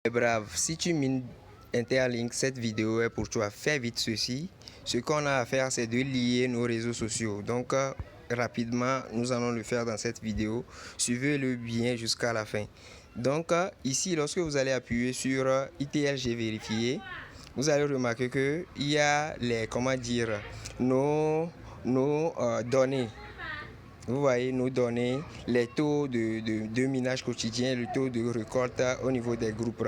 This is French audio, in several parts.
Brave, si tu mines Interlink, cette vidéo est pour toi. Fais vite ceci. Ce qu'on a à faire, c'est de lier nos réseaux sociaux. Donc, rapidement, nous allons le faire dans cette vidéo. Suivez-le bien jusqu'à la fin. Donc, ici, lorsque vous allez appuyer sur ITLG vérifié, vous allez remarquer que il y a les, nos données. Vous voyez nos données, les taux de minage quotidien, le taux de récolte au niveau des groupes.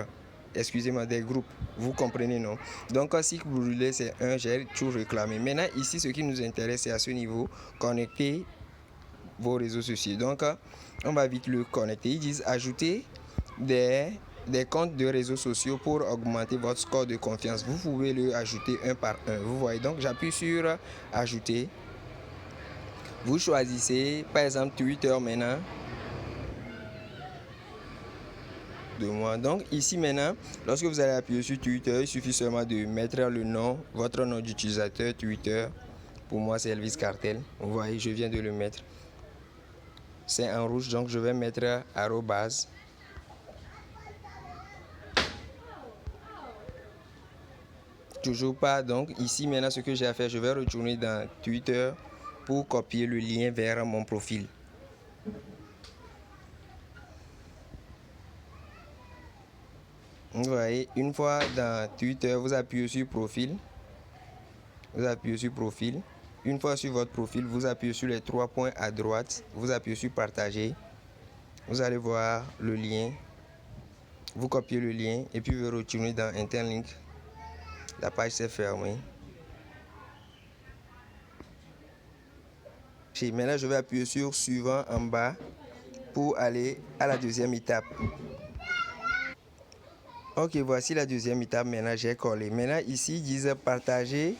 Excusez-moi, des groupes. Vous comprenez, non? Donc, si vous brûlez, c'est 1, j'ai tout réclamé. Maintenant, ici, ce qui nous intéresse, c'est à ce niveau, connecter vos réseaux sociaux. Donc, on va vite le connecter. Ils disent ajouter des comptes de réseaux sociaux pour augmenter votre score de confiance. Vous pouvez le ajouter un par un. Vous voyez, donc j'appuie sur ajouter. Vous choisissez par exemple Twitter maintenant de moi. Donc ici maintenant, lorsque vous allez appuyer sur Twitter, il suffit seulement de mettre le nom, votre nom d'utilisateur Twitter. Pour moi, c'est Elvis Cartel. Vous voyez, je viens de le mettre. C'est en rouge, donc je vais mettre arrobase. Toujours pas. Donc ici maintenant, ce que j'ai à faire, je vais retourner dans Twitter pour copier le lien vers mon profil. Vous voyez, une fois dans Twitter, vous appuyez sur profil. Vous appuyez sur profil. Une fois sur votre profil, vous appuyez sur les 3 points à droite. Vous appuyez sur partager. Vous allez voir le lien. Vous copiez le lien et puis vous retournez dans Interlink. La page s'est fermée. Maintenant, je vais appuyer sur suivant en bas pour aller à la deuxième étape. Ok, voici la deuxième étape. Maintenant, j'ai collé. Maintenant, ici, ils disent partager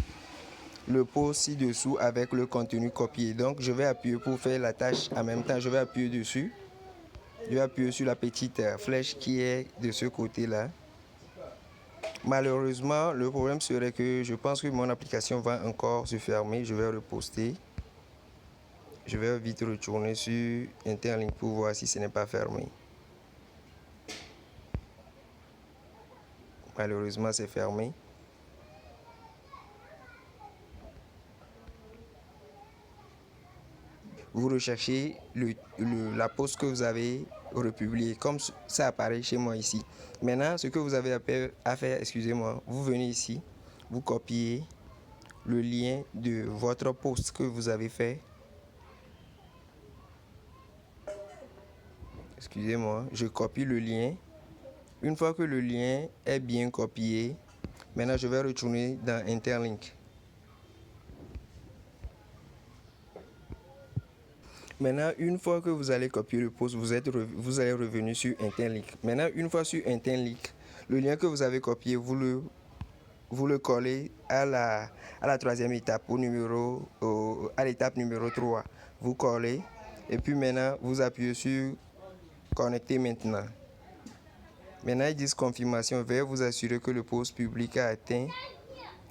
le post ci-dessous avec le contenu copié. Donc, je vais appuyer pour faire la tâche en même temps. Je vais appuyer dessus. Je vais appuyer sur la petite flèche qui est de ce côté-là. Malheureusement, le problème serait que je pense que mon application va encore se fermer. Je vais reposter. Je vais vite retourner sur Interlink pour voir si ce n'est pas fermé. Malheureusement, c'est fermé. Vous recherchez la post que vous avez republiée, comme ça apparaît chez moi ici. Maintenant, ce que vous avez à faire, excusez-moi, vous venez ici, vous copiez le lien de votre post que vous avez fait. Excusez-moi, je copie le lien. Une fois que le lien est bien copié, maintenant je vais retourner dans Interlink. Maintenant, une fois que vous allez copier le post, vous allez revenu sur Interlink. Maintenant, une fois sur Interlink, le lien que vous avez copié, vous le collez à la troisième étape, à l'étape numéro 3. Vous collez et puis maintenant, vous appuyez sur connecter maintenant. Maintenant, ils disent confirmation. Veuillez vous assurer que le post public a atteint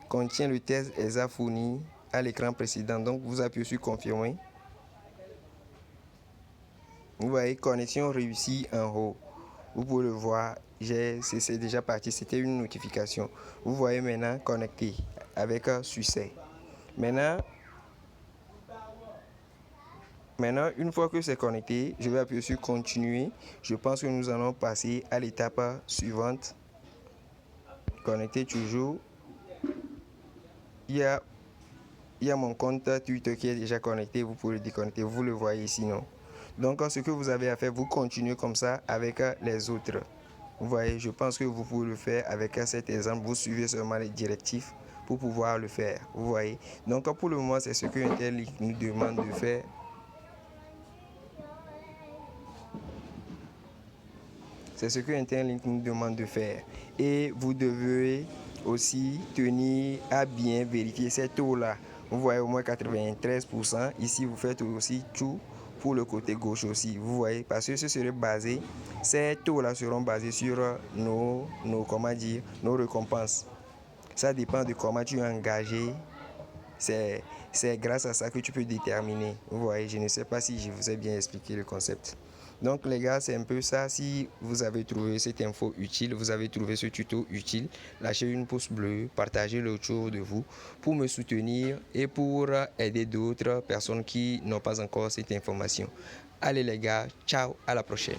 contient le test ESA fourni à l'écran précédent. Donc, vous appuyez sur confirmer. Vous voyez, connexion réussie en haut. Vous pouvez le voir, c'est déjà parti, c'était une notification. Vous voyez maintenant connecté avec un succès. Maintenant, une fois que c'est connecté, je vais appuyer sur continuer. Je pense que nous allons passer à l'étape suivante. Connecter toujours. Il y a mon compte Twitter qui est déjà connecté. Vous pouvez le déconnecter. Vous le voyez ici, non? Donc, ce que vous avez à faire, vous continuez comme ça avec les autres. Vous voyez, je pense que vous pouvez le faire avec cet exemple. Vous suivez seulement les directives pour pouvoir le faire. Vous voyez. Donc, pour le moment, c'est ce que Interlink nous demande de faire. C'est ce que Interlink nous demande de faire. Et vous devez aussi tenir à bien vérifier ces taux-là. Vous voyez au moins 93%. Ici, vous faites aussi tout pour le côté gauche aussi. Vous voyez, parce que ce serait basé, ces taux-là seront basés sur nos récompenses. Ça dépend de comment tu es engagé. C'est grâce à ça que tu peux déterminer. Vous voyez, je ne sais pas si je vous ai bien expliqué le concept. Donc les gars, c'est un peu ça. Si vous avez trouvé cette info utile, vous avez trouvé ce tuto utile, lâchez une pouce bleu, partagez-le autour de vous pour me soutenir et pour aider d'autres personnes qui n'ont pas encore cette information. Allez les gars, ciao, à la prochaine.